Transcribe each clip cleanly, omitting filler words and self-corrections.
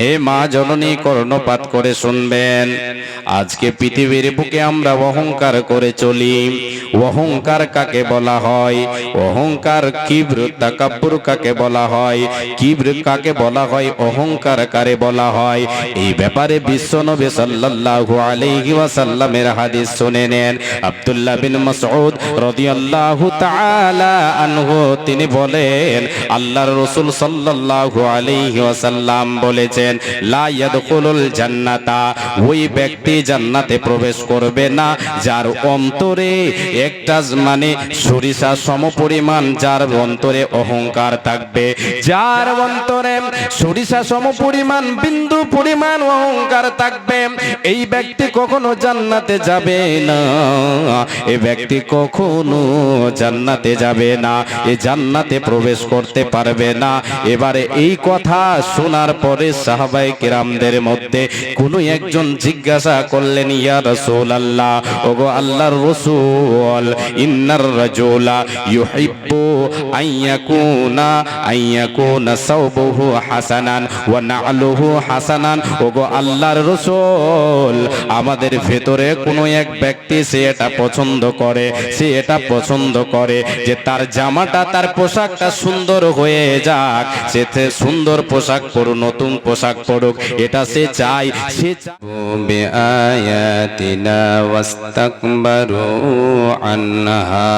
হে মা জননী কর্ণপাত করে শুনবেন। আজকে পৃথিবীর বুকে আমরা অহংকার করে চলি। অহংকার কাকে বলা হয়? অহংকার কিব্র তাকাব্বুর কাকে বলা হয়? কিব্র কাকে বলা হয়? অহংকার কারে বলা হয়? এই ব্যাপারে বিশ্বনবী সাল্লাল্লাহু আলাইহি ওয়াসাল্লামের হাদিস শুনে নেন। আব্দুল্লাহ বিন মাসউদ রাদিয়াল্লাহু তাআলা আনহু তিনি বলেন, আল্লাহর রাসূল সাল্লাল্লাহু আলাইহি ওয়াসাল্লাম বলেছেন, লা ইয়াদখুলুল জান্নাতা, ওই ব্যক্তি জান্নাতে প্রবেশ করবে না যার অন্তরে একটা মানে সরিষা সমপরিমাণ, যার অন্তরে অহংকার থাকবে। যার অন্তরে সরিষা সমপরিমাণ বিন্দু পরিমাণ অহংকার থাকবে, এই ব্যক্তি কখনো জান্নাতে যাবে না। এই ব্যক্তি কখনো জান্নাতে যাবে না, এই জান্নাতে প্রবেশ করতে পারবে না। এবারে এই কথা শোনার পরে সাহাবায়ে কেরামদের মধ্যে কোনো একজন জিজ্ঞাসা করলেন, ইয়া রাসূলুল্লাহ, ওগো আল্লাহর রাসূল, ইন্নার রাজুলা ইউহিব্বু আইয়াকুনা সাওবুহু হাসানান ওয়া না'লুহু হাসানান। ওগো আল্লাহর রাসূল, আমাদের ভেতরে কোনো এক ব্যক্তি সে এটা পছন্দ করে, সে এটা পছন্দ করে যে তার জামাটা, তার পোশাকটা সুন্দর হয়ে যাক, সে সুন্দর পোশাক পরুক, নতুন পোশাক পরুক, এটা সে চায়। সে বিআয়াতিনা ওয়াস্তাকবারু আনহা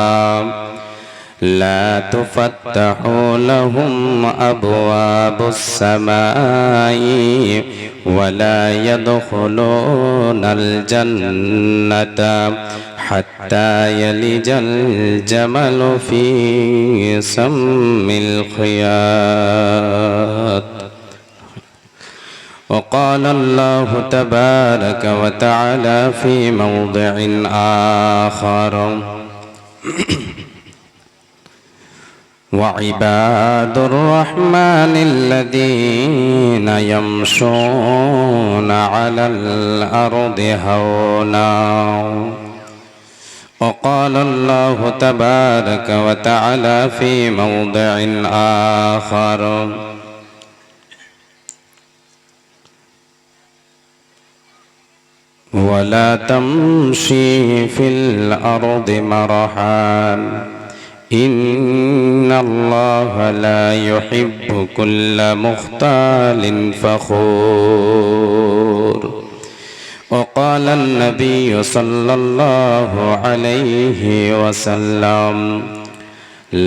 লা তুফাত্তাহু লাহুম আবওয়াবুস সামাই ওয়া লা ইয়াদখুলুনাল জান্নাতা হাত্তা ইয়ালিজাল জামালু ফি সাম্মিল খিয়াত। وقال الله تبارك وتعالى في موضع آخر وعباد الرحمن الذين يمشون على الأرض هونا. وقال الله تبارك وتعالى في موضع آخر ولا تمشي في الأرض مرحا إن الله لا يحب كل مختال فخور. وقال النبي صلى الله عليه وسلم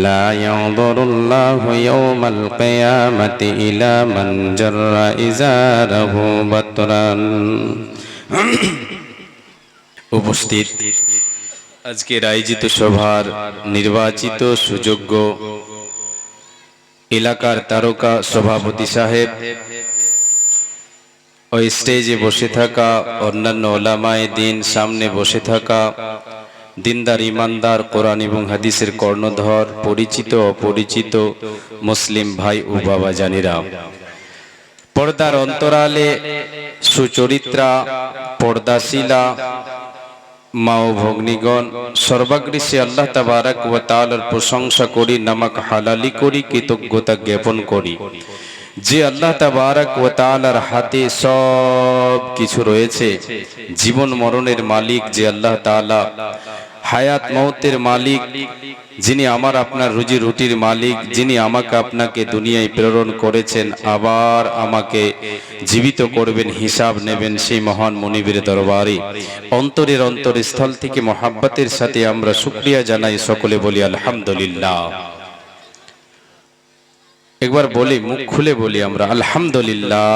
لا ينظر الله يوم القيامة إلى من جر إزاره بطرا. উপস্থিত আজকের আয়োজিত সভার নির্বাচিত সুযোগ্য এলাকার তারকা সভাপতি সাহেব, ওই স্টেজে বসে থাকা অন্যান্য ওলামায়ে দ্বীন, সামনে বসে থাকা দিনদার ইমানদার কোরআন এবং হাদিসের কর্ণধর, পরিচিত অপরিচিত মুসলিম ভাই ও বাবা জানিরা, পর্দার অন্তরালে সুচরিত্রা পর্দাশীলা মা ও ভগ্নীগণ, সর্বাগ্রী আল্লাহ তাবারক ওয়া তাআলার প্রশংসা করি, নামাক হালালি করি, কৃতজ্ঞতা জ্ঞাপন করি যে আল্লাহ তাবারক ওয়া তাআলার হাতে সব কিছু রয়েছে। জীবন মরণের মালিক যে আল্লাহ তাআলা, হায়াত মওতের মালিক যিনি, আমার আপনার রুজি রুটির মালিক যিনি, আমাকে আপনাকে দুনিয়ায় প্রেরণ করেছেন, আবার আমাকে জীবিত করবেন, হিসাব নেবেন, সেই মহান মুনিবের দরবারে অন্তরের অন্তরস্থল থেকে মহাব্বতের সাথে আমরা শুকরিয়া জানাই। সকলে বলি আলহামদুলিল্লাহ। একবার বলি, মুখ খুলে বলি আমরা আলহামদুলিল্লাহ।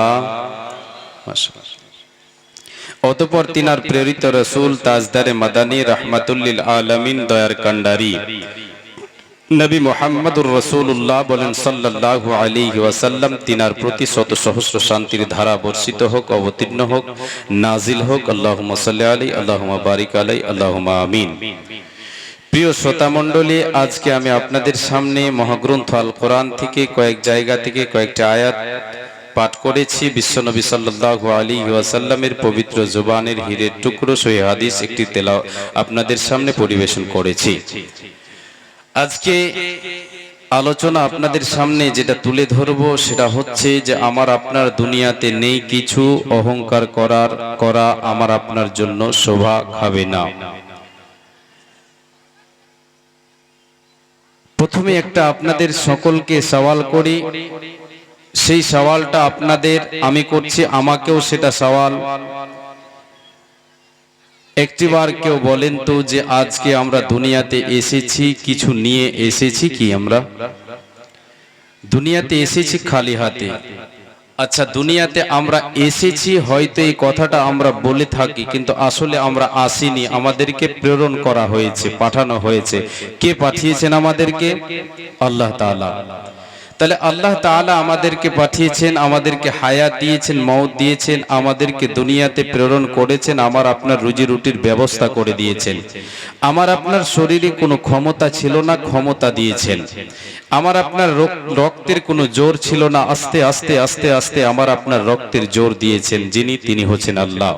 অতঃপর তিনার প্রেরিত রাসূল তাজদারে মাদানী রাহমাতুল্লিল আলামিন দয়ার কান্ডারি নবী মুহাম্মদুর রাসূলুল্লাহ বলেন সাল্লাল্লাহু আলাইহি ওয়াসাল্লাম, তিনার প্রতি শত সহস্র শান্তির ধারা বর্ষিত হোক, অবতীর্ণ হোক, নাজিল হোক। আল্লাহুম্মা সাল্লি আলাইহি, আল্লাহুম্মা বারিক আলাইহি, আল্লাহুম্মা আমিন। প্রিয় শ্রোতা মণ্ডলী, আজকে আমি আপনাদের সামনে মহাগ্রন্থ আল কোরআন থেকে কয়েক জায়গা থেকে কয়েকটা আয়াত পাঠ করেছি। বিশ্বনবী সাল্লাল্লাহু আলাইহি ওয়াসাল্লামের পবিত্র জবানের হীরের টুকরো সহিহ হাদিস একটি তেলাওয়াত আপনাদের সামনে পরিবেশন করেছি। আজকে আলোচনা আপনাদের সামনে যেটা তুলে ধরবো সেটা হচ্ছে যে আমার আপনার দুনিয়াতে নেই কিছু, অহংকার করা আমার আপনার জন্য শোভা খাবে না। প্রথমে একটা আপনাদের সকলকে সওয়াল করি, সেই সওয়ালটা আপনাদের আমি করছি, আমাকেও সেটা সওয়াল। একটিবার কেউ বলেন তো যে আজকে আমরা দুনিয়াতে এসেছি কিছু নিয়ে এসেছি কি? আমরা দুনিয়াতে এসেছি খালি হাতে। আচ্ছা, দুনিয়াতে আমরা এসেছি হয়তো এই কথাটা আমরা বলে থাকি, কিন্তু আসলে আমরা আসিনি, আমাদেরকে প্রেরণ করা হয়েছে, পাঠানো হয়েছে। কে পাঠিয়েছেন আমাদেরকে? আল্লাহ তাআলা। তাহলে আল্লাহ তাআলা আমাদেরকে পাঠিয়েছেন, আমাদেরকে হায়াত দিয়েছেন, মওত দিয়েছেন, আমাদেরকে দুনিয়াতে প্রেরণ করেছেন, আমার আপনার রুজি রুটির ব্যবস্থা করে দিয়েছেন। আমার আপনার শরীরে কোনো ক্ষমতা ছিল না, ক্ষমতা দিয়েছেন। আমার আপনার রক্তের কোনো জোর ছিল না, আস্তে আস্তে আস্তে আস্তে আমার আপনার রক্তের জোর দিয়েছেন যিনি, তিনি হচ্ছেন আল্লাহ।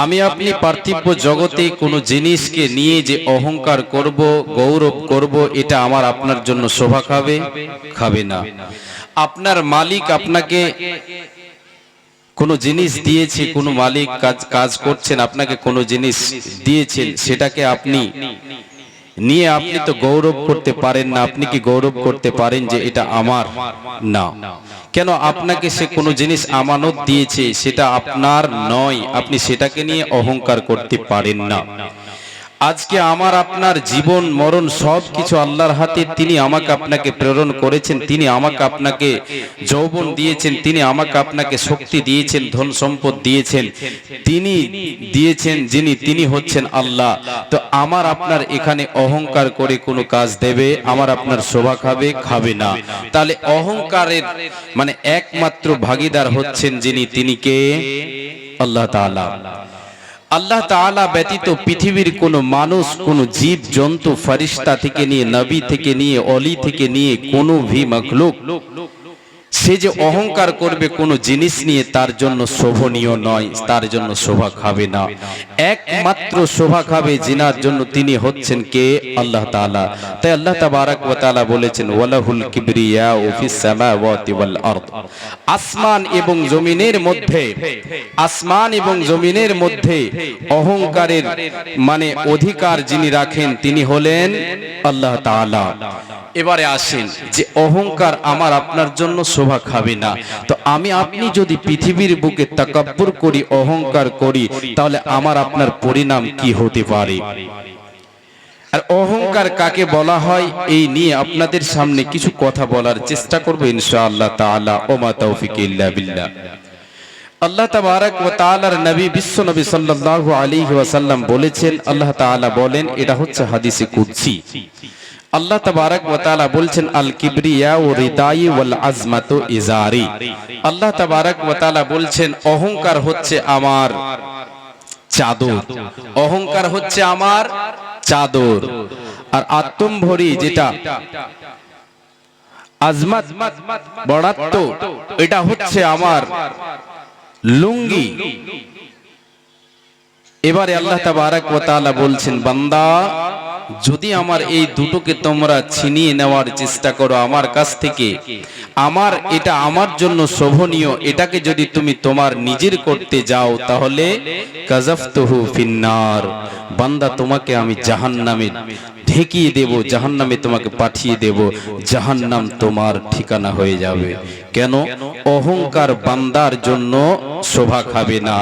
আমি আপনি পার্থিব জগতে কোনো জিনিসকে নিয়ে যে অহংকার করব, গৌরব করব, এটা আমার আপনার জন্য শোভা খাবে না। আপনার মালিক আপনাকে কোনো জিনিস দিয়েছে, কোনো মালিক কাজ করছেন, আপনাকে কোনো জিনিস দিয়েছেন, সেটাকে আপনি নিয়ে আপনি তো গৌরব করতে পারেন না। আপনি কি গৌরব করতে পারেন যে এটা আমার? না। কেন? আপনাকে সে কোনো জিনিস আমানত দিয়েছে, সেটা আপনার নয়, আপনি সেটাকে নিয়ে অহংকার করতে পারেন না। আজকে আমার আপনার জীবন মরণ সব কিছু আল্লাহর হাতে। তিনি আমাকে আপনাকে প্রেরণ করেছেন, তিনি আমাকে আপনাকে যৌবন দিয়েছেন, তিনি আমাকে আপনাকে শক্তি দিয়েছেন, ধন সম্পদ দিয়েছেন, তিনি দিয়েছেন যিনি, তিনি হচ্ছেন আল্লাহ। তো আমার আপনার এখানে অহংকার করে কোনো কাজ দেবে, আমার আপনার শোভা খাবে না। তাহলে অহংকারের মানে একমাত্র ভাগীদার হচ্ছেন যিনি, তিনি কে? আল্লাহ তাআলা। আল্লাহ তাআলা ব্যতীত পৃথিবীর কোনো মানুষ, কোনো জীব জন্তু, ফেরেশতা থেকে নিয়ে, নবী থেকে নিয়ে, অলি থেকে নিয়ে কোনো ভি মাখলুক সে যে অহংকার করবে কোনো জিনিস নিয়ে, তার জন্য শোভনীয় নয়, তার জন্য শোভা খাবে না। একমাত্র শোভা খাবে জিনার জন্য, তিনি হচ্ছেন কে? আল্লাহ তাআলা। তাই আল্লাহ তাবারাক ওয়া তাআলা বলেছেন, ওয়ালাহুল কিবরিয়াউ ফিস সামাওয়াতি ওয়াল আরদ। আসমান এবং জমিনের মধ্যে, আসমান এবং জমিনের মধ্যে অহংকারের মানে অধিকার যিনি রাখেন, তিনি হলেন আল্লাহ তাআলা। এবারে আসেন যে অহংকার আমার আপনার জন্য শোভা খাবে না। তো আমি আপনি যদি পৃথিবীর বুকে তাকাব্বুর করি, অহংকার করি, তাহলে আমার আপনার পরিণাম কি হতে পারে? আর অহংকার কাকে বলা হয়, এই নিয়ে আপনাদের সামনে কিছু কথা বলার চেষ্টা করব ইনশাআল্লাহ তাআলা। ওমা তৌফিক ইল্লা বিল্লাহ। আল্লাহ তাবারাক ওয়া তাআলার নবী বিশ্ব নবী সাল্লাল্লাহু আলাইহি ওয়াসাল্লাম বলেছেন, আল্লাহ তাআলা বলেন, এটা হচ্ছে হাদিসে কুদসি। আল্লাহ তাবারাক ওয়া তাআলা বলছেন, আল কিবরিয়া ও রিদাই ওয়াল আজমাতু ইজারি। আল্লাহ তাবারাক ওয়া তাআলা বলছেন, অহংকার হচ্ছে আমার চাদর, অহংকার হচ্ছে আমার চাদর। আর আত্মম্ভরি যেটা আজমাত, বড়াত্ব, এটা হচ্ছে আমার লুঙ্গি। এবারে আল্লাহ তাবারাক ওয়া তাআলা বলছেন, বান্দা যদি আমার এই দুটোকে তোমরা ছিনিয়ে নেওয়ার চেষ্টা করো আমার কাছ থেকে, আমার এটা আমার জন্য শোভনীয়, এটাকে যদি তুমি তোমার নিজের করতে যাও, তাহলে কাযাফতুহু ফিন্নার, বান্দা তোমাকে আমি জাহান্নামে ঢেকিয়ে দেব, জাহান্নামে তোমাকে পাঠিয়ে দেব, জাহান্নাম তোমার ঠিকানা হয়ে যাবে। কেন? অহংকার বান্দার জন্য শোভা খাবে না,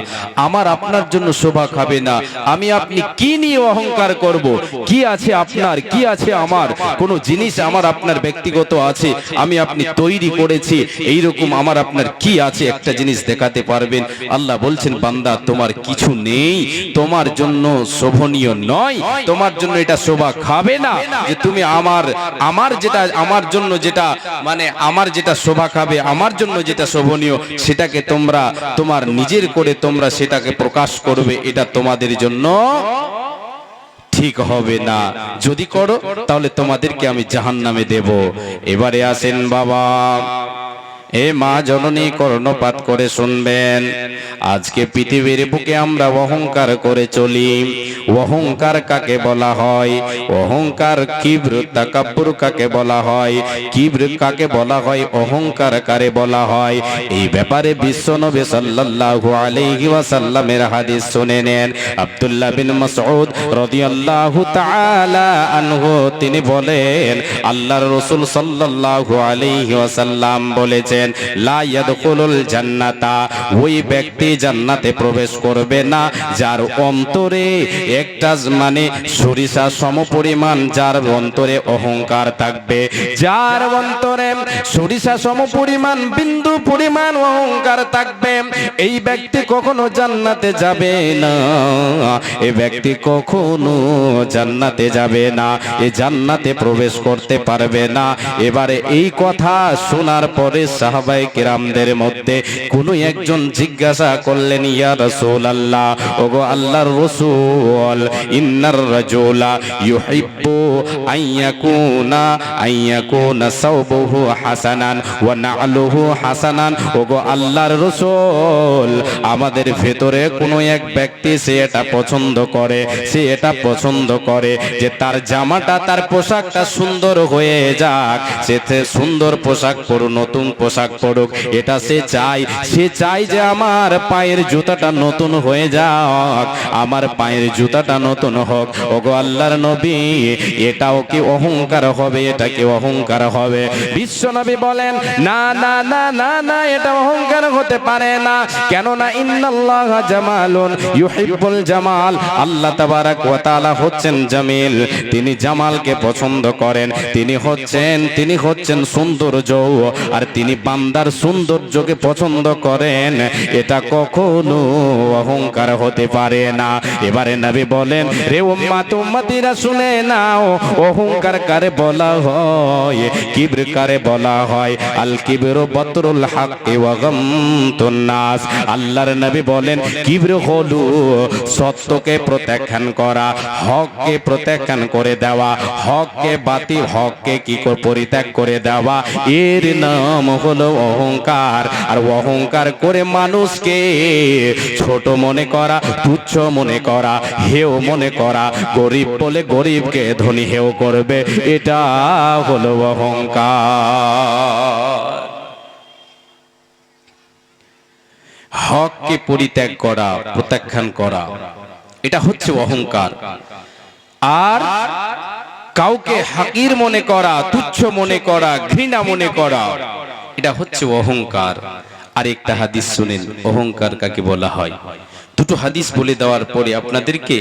আমার আপনার জন্য শোভা খাবে না। আমি আপনি কি নিয়ে অহংকার করব? কি আছে আপনার, কি আছে আমার? কোন জিনিস আমার আপনার ব্যক্তিগত আছে, আমি আপনি তৈরি করেছি, এইরকম আমার আপনার কি আছে? একটা জিনিস দেখাতে পারবেন? আল্লাহ বলছেন, বান্দা তোমার কিছু নেই, তোমার জন্য শোভনীয় নয়, তোমার জন্য এটা শোভা খাবে না যে তুমি আমার যেটা, আমার জন্য যেটা মানে আমার যেটা শোভা খাবে, আমার জন্য যেটা শোভনীয়, সেটাকে তোমরা তোমার নিজের করে তোমরা সেটাকে প্রকাশ করবে, এটা তোমাদের জন্য ঠিক হবে না। যদি করো তাহলে তোমাদেরকে আমি জাহান্নামে দেব। এবারে আসেন বাবা, এ মা জননী কর্ণপাত করে শুনবেন, আজকে পৃথিবীর বুকে আমরা অহংকার করে চলি, অহংকার কাকে বলা হয়, অহংকার কিব্র তাকাব্বুর কাকে বলা হয়, কিব্র কাকে বলা হয়, অহংকার কারে বলা হয়, এই ব্যাপারে বিশ্বনবী সাল্লাল্লাহু আলাইহি ওয়াসাল্লামের হাদিস শুনে নেন। আব্দুল্লাহ বিন মাসউদ রাদিয়াল্লাহু তাআলা আনহু তিনি বলেন, আল্লাহর রাসূল সাল্লাল্লাহু আলাইহি ওয়াসাল্লাম বলেছেন, লা ইয়াদখুলুল জান্নাতা, ওই ব্যক্তি জান্নাতে প্রবেশ করবে না যার অন্তরে একটা মানে সরিষা সমপরিমাণ, যার অন্তরে অহংকার থাকবে, যার অন্তরে সরিষা সমপরিমাণ বিন্দু পরিমাণ অহংকার থাকবে, এই ব্যক্তি কখনো জান্নাতে যাবে না, এই ব্যক্তি কখনো জান্নাতে যাবে না, এই জান্নাতে প্রবেশ করতে পারবে না। এবারে এই কথা শোনার পরে সাহাবায়ে কিরামদের মধ্যে কোনো একজন জিজ্ঞাসা করলেন, ইয়া রাসূলুল্লাহ, ওগো আল্লাহর রাসূল, ইন্নার রাজুলা ইউহিব্বু আইয়াকুনা সাওবুহু হাসানান ওয়া না'লুহু হাসানান, ওগো আল্লাহর রাসূল, আমাদের ভেতরে কোনো এক ব্যক্তি সে এটা পছন্দ করে, সে এটা পছন্দ করে যে তার জামাটা, তার পোশাকটা সুন্দর হয়ে যাক, সে সুন্দর পোশাক পরুক, নতুন পোশাক পরুক, এটা সে চায়। সে চায় যে আমার পায়ের জুতাটা নতুন হয়ে যাক, আমার পায়ের জুতাটা নতুন হোক। ওগো আল্লাহর নবী, এটাও কি অহংকার হবে? এটা কি অহংকার হবে? বিশ্ব নবী বলেন, না না না না না, এটা অহংকার হতে পারে না। কেননা ইন্নাল্লাহা জামালুন ইউহিব্বুল জামাল, আল্লাহ তাবারাক ওয়া তাআলা হচ্ছেন জামিল, তিনি জামালকে পছন্দ করেন, তিনি হচ্ছেন সৌন্দর্য, আর তিনি বান্দার সৌন্দর্যকে পছন্দ করেন, এটা কখনো অহংকার হতে পারে না। এবারে নবী বলেন, রে উম্মত উম্মতিরা শুনে নাও, অহংকার কারে বলা হয়, কিবর কারে বলা হয়, আল কিবরু বাতরুল হাক্কি ওয়া গামতুন নাস। আল্লাহর নবী বলেন, কিবর হলো সত্যকে প্রত্যাখ্যান করা, হককে প্রত্যাখ্যান করে দেওয়া, হককে বাতিল, হককে কি পরিত্যাগ করে দেওয়া, এর নাম হলো অহংকার। আর অহংকার করে মানুষকে ছোট মনে করা, তুচ্ছ মনে করা, হেয় মনে করা, গরিব বলে গরিবকে ধনী হেয় করবে, এটা হলো অহংকার। হককে পরিত্যাগ করা, প্রত্যাখ্যান করা, এটা হচ্ছে অহংকার। আর কাউকে হাকির মনে করা, তুচ্ছ মনে করা, ঘৃণা মনে করা, এটা হচ্ছে অহংকার। আরেকটা হাদিস শুনেন, অহংকার কাকে বলা হয়। দুটো হাদিস বলে দেওয়ার পরে আপনাদেরকে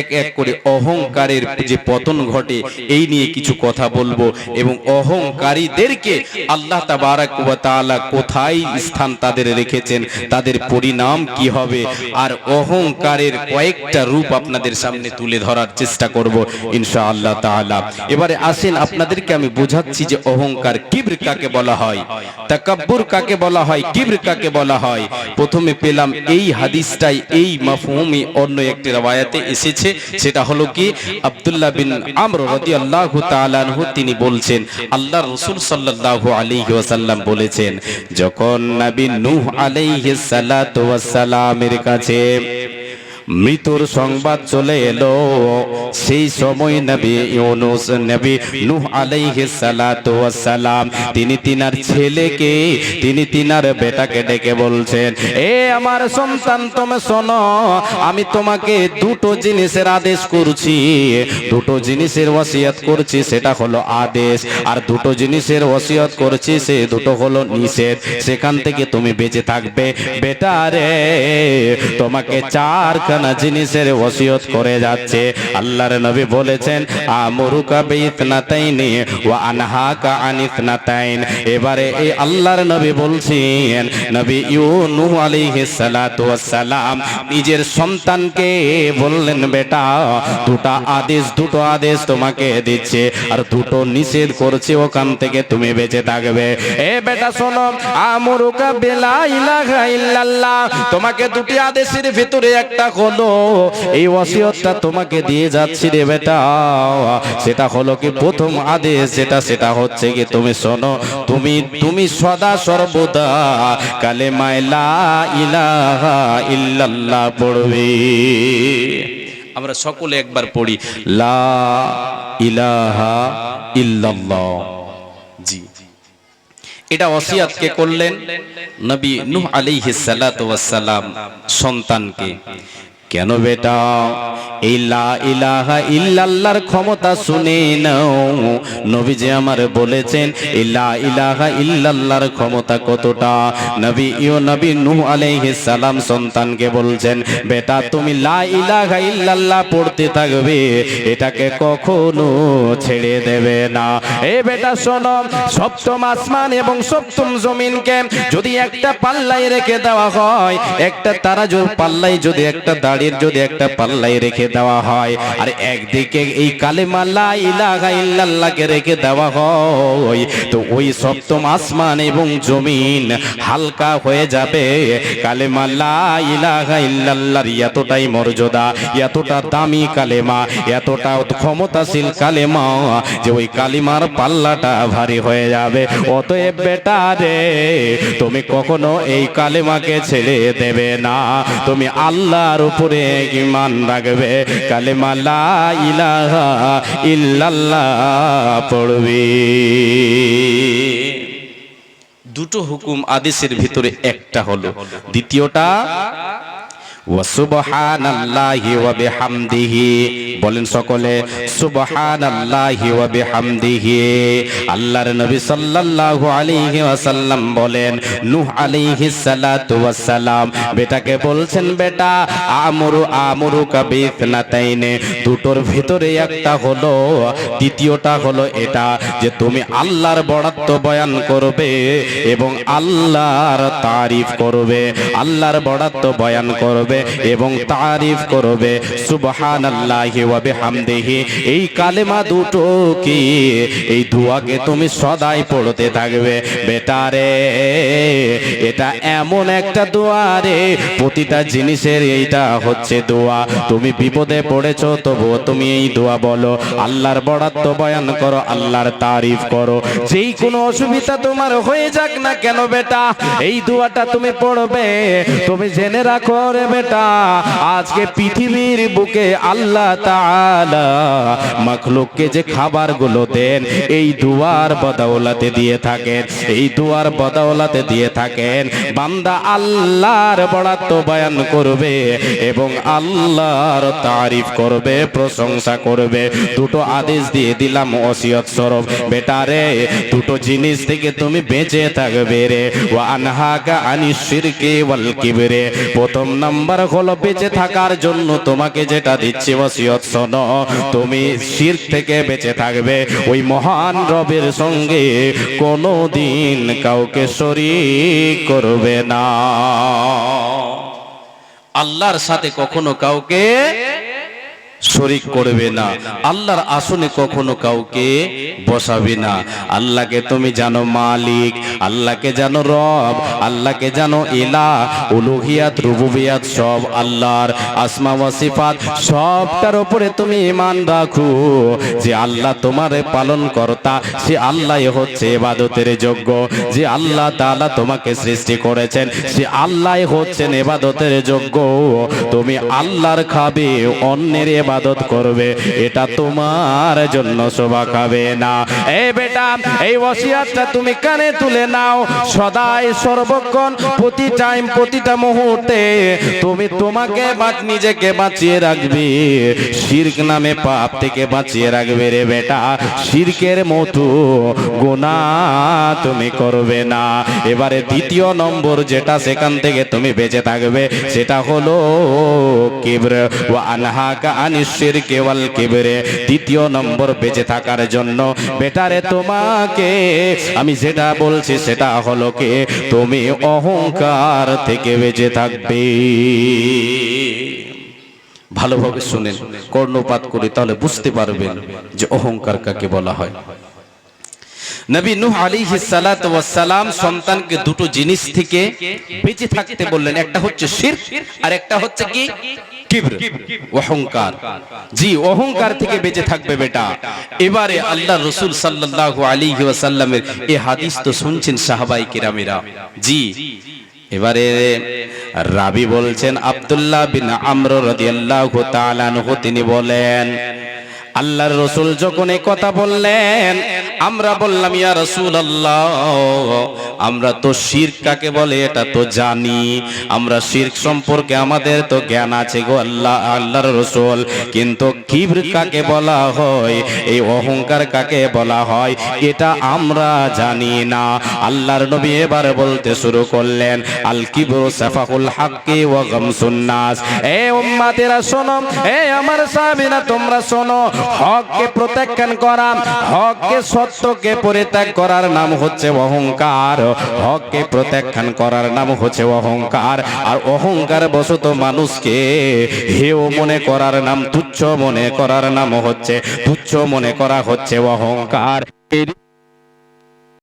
এক এক করে অহংকারের যে পতন ঘটে এই নিয়ে কিছু কথা বলবো, এবং অহংকারীদেরকে আল্লাহ তাবারাক ওয়া তাআলা কোথায় স্থান তাদের রেখেছেন, তাদের পরিণাম কি হবে, আর অহংকারের কয়েকটা রূপ আপনাদের সামনে তুলে ধরার চেষ্টা করব ইনশাআল্লাহ তাআলা। এবারে আসেন, আপনাদেরকে আমি বোঝাচ্ছি যে অহংকার, কিবর কাকে বলা হয়, তাকাব্বুর কাকে বলা হয়, কিবর কাকে বলা হয়। প্রথমে পেলাম এই হাদিসটাই, এই মাফহুমে অন্য একটি riwayate এসেছে, সেটা হলো কি আব্দুল্লাহ বিন আমর রাদিয়াল্লাহু তাআলা আনহু তিনি বলছেন, আল্লাহর রাসূল সাল্লাল্লাহু আলাইহি ওয়াসাল্লাম বলেছেন, যখন নবী নূহ আলাইহিস সালাতু ওয়াস সালামের কাছে মৃত্যুর সংবাদ চলে এলো, সেই সময় নবী ইউনূস, নবী নূহ আলাইহিস সালাতু ওয়াস সালাম, তিনি তিনার ছেলেকে, তিনি তিনার বেটাকে ডেকে বলছেন, এ আমার সন্তান, তুমি শোনো, আমি তোমাকে দুটো জিনিসের আদেশ করছি, দুটো জিনিসের ওয়াসিয়ত করছি, সেটা হলো আদেশ, আর দুটো জিনিসের ওয়াসিয়ত করছি, সে দুটো হলো নিষেধ, সেখান থেকে তুমি বেঁচে থাকবে। বেটা রে, তোমাকে চারখানা জিনিসের ওসিয়ত করে যাচ্ছে। আল্লাহর নবী বলেছেন, আমরুকা বিইতনাতাইনি ওয়া আনহাকা আনিতনাতাইন। এবারে এই আল্লাহর নবী বলছেন, নবী নূহ আলাইহিস সালাতু ওয়াস সালাম নিজের সন্তানকে বললেন, বেটা দুটো আদেশ তোমাকে দিচ্ছে, আর দুটো নিষেধ করছে, ওখান থেকে তুমি বেঁচে থাকবে। এ বেটা শোনো, আমরুকা বিলা ইলাহা ইল্লাল্লাহ, তোমাকে দুটি আদেশের ভিতরে একটা হলো, এই ওসিয়তটা তোমাকে দিয়ে যাচ্ছি রে বেটা, সেটা হলো কি প্রথম আদেশ, সেটা হচ্ছে কি তুমি শোনো, তুমি সদা সর্বদা কালেমা লা ইলাহা ইল্লাল্লাহ পড়বে। আমরা সকলে একবার পড়ি লা ইলাহা ইল্লাল্লাহ। জি, এটা ওসিয়ত কে করলেন? নবী নূহ আলাইহিস সালাতু ওয়াস সালাম সন্তানকে। কেন বেটা, এই লা ইলাহা ইল্লাল্লাহর ক্ষমতা শুনে নাও। নবীজি আমার বলেছেন এই লা ইলাহা ইল্লাল্লাহর ক্ষমতা কতটা। নবী নূহ আলাইহিস সালাম সন্তানকে বলছেন, বেটা তুমি লা ইলাহা ইল্লাল্লাহ পড়তে থাকবে, এটাকে কখনো ছেড়ে দেবে না। এ বেটা শোনো, সপ্তম আসমান এবং সপ্তম জমিনকে যদি একটা পাল্লায় রেখে দেওয়া হয়, একটা তারাজুর পাল্লায় যদি একটা যদি একটা পাল্লায় রেখে দেওয়া হয়, আর একদিকে এই কালেমা লা ইলাহা ইল্লাল্লাহকে রেখে দেওয়া হয়, তো ওই সপ্তম আসমান এবং জমিন হালকা হয়ে যাবে। কালেমা লা ইলাহা ইল্লাল্লাহর এতটাই মর্যাদা, এতটা দামি কালেমা, এতটা ক্ষমতাশীল কালেমা যে ওই কালিমার পাল্লাটা ভারী হয়ে যাবে। অতএব বেটা রে, তুমি কখনো এই কালেমাকে ছেড়ে দেবে না। তুমি আল্লাহর উপরে ঈমান রাখবে, কালেমা লা ইলাহা ইল্লাল্লাহ পড়বে। দুটো হুকুম আদেশের ভিতরে একটা হলো, দ্বিতীয়টা ওয়া সুবহানাল্লাহি ওয়া বিহামদিহি। বলেন সকলে সুবহানাল্লাহি ওয়া বিহামদিহি। আল্লাহর নবী সাল্লাল্লাহু আলাইহি ওয়াসাল্লাম বলেন, নূহ আলাইহিস সালাতু ওয়াস সালাম বেটাকে বলছেন, বেটা আমরুকা বিথনাতাইনে, দুটোর ভিতরে একটা হলো, দ্বিতীয়টা হলো এটা যে তুমি আল্লাহর বড়ত্ব বয়ান করবে এবং আল্লাহর তারিফ করবে। আল্লাহর বড়ত্ব বয়ান করবে এবং তারিফ করবে। সুবহানাল্লাহি ওয়া বিহামদিহি, এই কালেমা দুটো কি, এই দোয়াকে তুমি সদাই পড়তে থাকবে। বেটা রে, এটা এমন একটা দোয়া রে, প্রতিটা জিনিসের এইটা হচ্ছে দোয়া। তুমি বিপদে পড়েছো, তবুও তুমি এই দোয়া বলো, আল্লাহর বড়ত্ব বয়ান করো, আল্লাহর তারিফ করো। যেই কোনো অসুবিধা তোমার হয়ে যাক না কেন বেটা, এই দোয়াটা তুমি পড়বে। তুমি জেনে রাখো রে বেটা, আজকে পৃথিবীর বুকে আল্লাহ তাআলা মাখলুককে যে খাবারগুলো দেন, এই দুয়ার বদৌলতে দিয়ে থাকেন, এই দুয়ার বদৌলতে দিয়ে থাকেন। বান্দা আল্লাহর বড়ত্ব বয়ান করবে এবং আল্লাহর তারিফ করবে, প্রশংসা করবে। দুটো আদেশ দিয়ে দিলাম ওসিয়ত স্বরূপ। বেটা রে, দুটো জিনিস থেকে তুমি বেঁচে থাকবে রে। ওয়া আনহাকা আনিশ শিরকি ওয়াল কিবরি। প্রথম নাম্বার হলো বেঁচে থাকার জন্য তোমাকে যেটা দিচ্ছি ওসিয়ত শোনো, তুমি শিরক থেকে বেঁচে থাকবে। ওই মহান রবের সঙ্গে কোনোদিন কাউকে শরীক করবে না। আল্লাহর সাথে কখনো কাউকে শরীক করবে না। আল্লাহর আসনে কখনো কাউকে বসাবে না। আল্লাহকে তুমি জানো মালিক, আল্লাহকে জানো রব, আল্লাহকে জানো ইলাহ। উলুহিয়াত রুবুবিয়াত সব আল্লাহর, আসমা ওয়া সিফাত সবটার উপরে তুমি ঈমান রাখো যে আল্লাহ তোমার পালন কর্তা, সে আল্লাহ হচ্ছে ইবাদতের যোগ্য। যে আল্লাহ তাআলা তোমাকে সৃষ্টি করেছেন, সে আল্লাহ হচ্ছেন ইবাদতের যোগ্য। তুমি আল্লাহর খাবে, অন্যের ইবাদত করবে, এটা তোমার জন্য শোভা খাবে না। এই বেটা, এই ওসিয়তটা তুমি কানে তুলে নাও। সদাই সর্বক্ষণ, প্রতি টাইম, প্রতিটা মুহূর্তে তুমি তোমাকে নিজেকে বাঁচিয়ে রাখবে, শিরক নামে পাপ থেকে বাঁচিয়ে রাখবে রে বেটা। শিরকের মতো গুনাহ তুমি করবে না। এবারে দ্বিতীয় নম্বর যেটা, সেখান থেকে তুমি বেঁচে থাকবে, সেটা হলো কিবর। ওয়া আনহাকা আনিশ শিরকি ওয়াল কিবরি। দ্বিতীয় নম্বর বেঁচে থাকার জন্য বেটারে তোমাকে আমি যেটা বলছি সেটা হলো কি, তুমি অহংকার থেকে বেঁচে থাকবে। ভালোভাবে শুনেন, কর্ণপাত করে, তাহলে বুঝতে পারবেন যে অহংকার কাকে বলা হয়। নবী নূহ আলাইহিস সালাতু ওয়াস সালাম সন্তানকে দুটো জিনিস থেকে বেঁচে থাকতে বললেন। একটা হচ্ছে শিরক, আর একটা হচ্ছে কি, কিবর, অহংকার। জি, অহংকার থেকে বেঁচে থাকবে বেটা। এবারে আল্লাহ রাসূল সাল্লাল্লাহু আলাইহি ওয়াসাল্লামের এই হাদিস তো শুনছেন সাহাবায়ে কেরামেরা। জি, এবারে রাবি বলছেন আব্দুল্লাহ বিন আমর রাদিয়াল্লাহু তাআলা আনহু, তিনি বলেন আল্লাহর রাসূল যখন এই কথা বললেন, আমরা বললাম ইয়া রাসূলুল্লাহ, আমরা তো শিরক কাকে বলে এটা তো জানি, আমরা শিরক সম্পর্কে আমাদের তো জ্ঞান আছে গো আল্লাহর রাসূল, কিন্তু কিবর কাকে বলা হয়, এই অহংকার কাকে বলা হয়, এটা আমরা জানি না। আল্লাহর নবী এবার বলতে শুরু করলেন আল কিবরু সাফাহুল হাক্কি ওয়া গামসুন নাস। এ উম্মতেরা শোনো, এ আমার সাহাবীরা তোমরা শোনো, হককে প্রত্যাখ্যান করা, হককে সত্যকে পরিত্যাগ করার নাম হচ্ছে অহংকার। হককে প্রত্যাখ্যান করার নাম হচ্ছে অহংকার। আর অহংকার বশত মানুষকে হেয় মনে করার নাম, তুচ্ছ মনে করার নাম হচ্ছে, তুচ্ছ মনে করা হচ্ছে অহংকার।